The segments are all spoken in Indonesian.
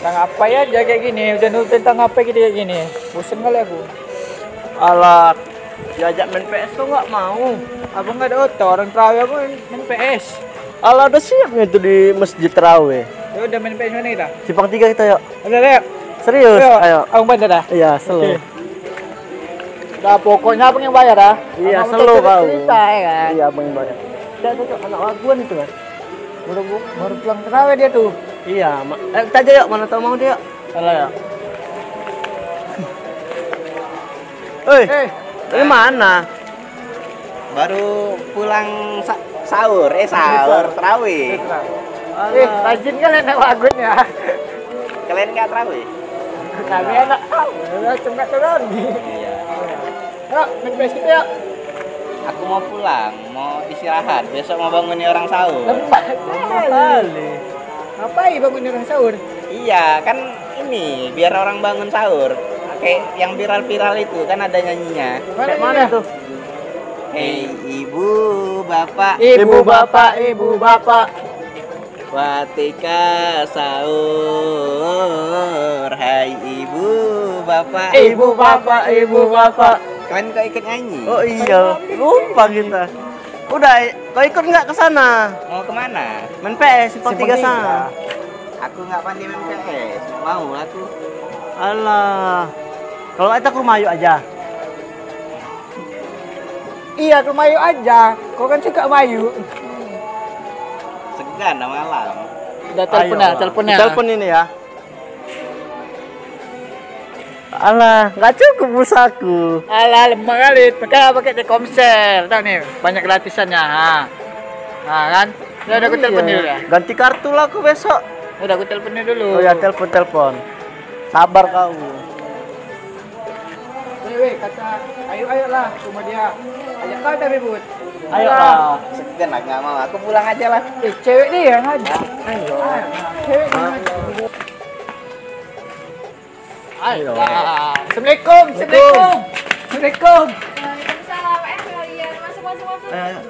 Tentang apa ya aja kayak gini, udah nurut tentang apa gitu kayak gini. Bosen kali aku. Alat diajak main PS tuh nggak mau. Abang nggak ada otot, orang terawih aku main PS. Alat udah siapnya itu di masjid terawih. Ya udah main PS mana kita? Simpang 3 kita yuk. Udah deh. Serius? Ayo. Abang bantu dah. Iya, selalu. Udah pokoknya abang yang bayar dah. Iya, Abang selalu betul kau. cerita ya kan. Iya, abang yang bayar. Cok, anak laguan itu kan. Baru pulang terawih dia tuh. Iya, kita aja yuk, mana tau mau dia yuk. Halo ya. Ini mana? Baru pulang sahur terawih. Rajin kan enak lagunya. Kalian nggak terawih? Kami enak. Cuma turun. Iya. Yuk, main PS kita yuk. Aku mau pulang, mau istirahat. Besok mau bangunin orang sahur. Lembat kali. Ngapain bangun orang sahur? Iya, kan ini biar orang bangun sahur. Kayak yang viral-viral itu kan ada nyanyinya. Kayak mana tuh? Hei ibu, bapak, Ibu bapak, watika sahur. Hai ibu, bapak, ibu bapak. Kalian kok ikut nyanyi? Oh iya, lupa kita. Udah, kau ikut nggak ke sana? Mau kemana? Main PS, Simpang 3 sana. Aku nggak pandai main PS. Mau aku. Alah. Kalau kita ke rumah yuk aja. Iya, ke Mayu aja. Kau kan suka Mayu. Segan malam. Udah teleponnya. Telepon ini ya. Alah, nggak cukup pulsaku. Alah, lemah kali. Pakai Telkomsel. Tahu nih, banyak gratisannya. Nah, kan? Udah aku telepon dulu ya. Ganti kartu lah aku besok. Udah aku teleponnya dulu. Oh ya, telepon. Sabar kau. Weh, kata, ayo lah, rumah dia. Ajak kau tapi Bud. Ayo lah. Segan lah, nggak mau. Aku pulang aja lah. Cewek dia yang ngajak. Ayo. Cewek yang ngajak. Ayo. Assalamualaikum. Waalaikumsalam. Kalian masuk.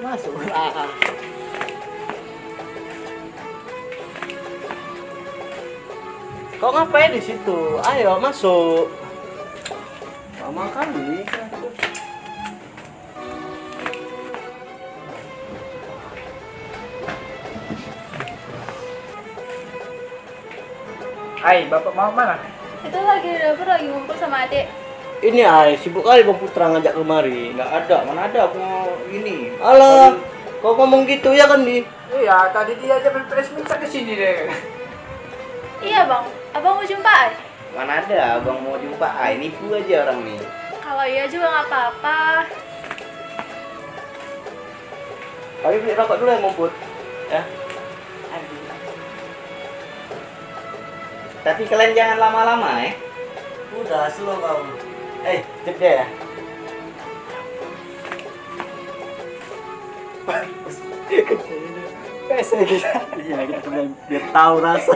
Masuk. Kok ngapain di situ? Ayo masuk. Lama kali. Hai, bapak mau mana? Itu lagi di dapur lagi ngumpul sama adik. Ini sibuk kali Bang Putra ngajak kemari. Nggak ada, mana ada aku mau ini. Alah, kok ngomong gitu ya kan di? Iya, tadi dia aja main PS minta ke sini deh. Iya bang, abang mau jumpa Ai? Mana ada, abang mau jumpa. Nipu aja orang nih. Kalau iya juga nggak apa-apa. Ayo beli rokok dulu ya Mumput. Ya. Tapi kalian jangan lama-lama ya. Udah slow kau. Cep dia ya. PS kita. Iya, kita biar tahu rasa.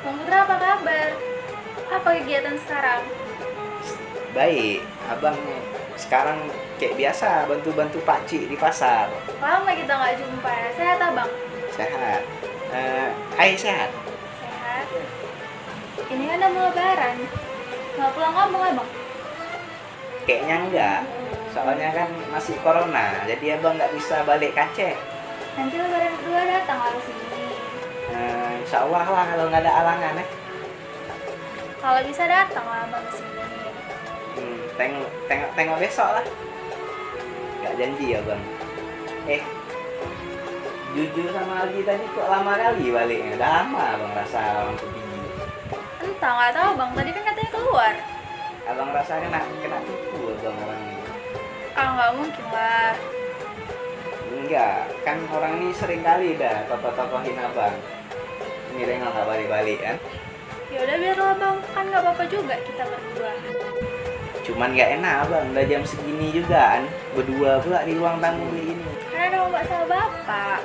Bang Putra apa kabar? Apa kegiatan sekarang? Baik, abang sekarang kayak biasa bantu-bantu pakcik di pasar. Lama kita nggak jumpa ya. Sehat abang? Sehat. Sehat. Sehat. Ini kan udah mau lebaran. Nggak pulang kampung abang? Kayaknya enggak. Soalnya kan masih corona, jadi abang nggak bisa balik Aceh. Nanti lebaran kedua datang lah sini. Insya Allah lah kalau nggak ada halangan ya. Kalau bisa datang lah abang sini. Tengok besok lah. Nggak janji ya bang. Jujur sama Aldi tadi kok lama kali baliknya. Udah lama abang rasa orang kebiji. Entah, nggak tahu bang. Tadi kan katanya keluar. Abang rasa kena tipu abang orang ini. Ah, nggak mungkin lah. Enggak, kan orang ini sering kali dah tokoh-tokohin abang. Ini Rengal nggak balik-balik kan? Ya udah biarlah bang. Kan nggak apa-apa juga kita berdua. Cuman nggak enak abang, udah jam segini juga kan. Berdua pula di ruang tamu ini. Karena ada ombak sama bapak.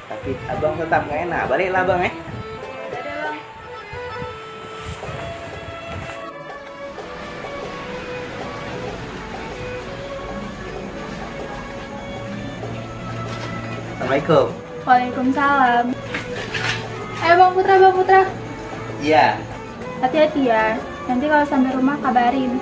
Tapi abang tetap nggak enak, baliklah bang ya. Udah deh bang. Assalamualaikum. Waalaikumsalam. Ayo Bang Putra, Bang Putra. Iya. Hati-hati ya. Nanti kalau sampai rumah kabarin.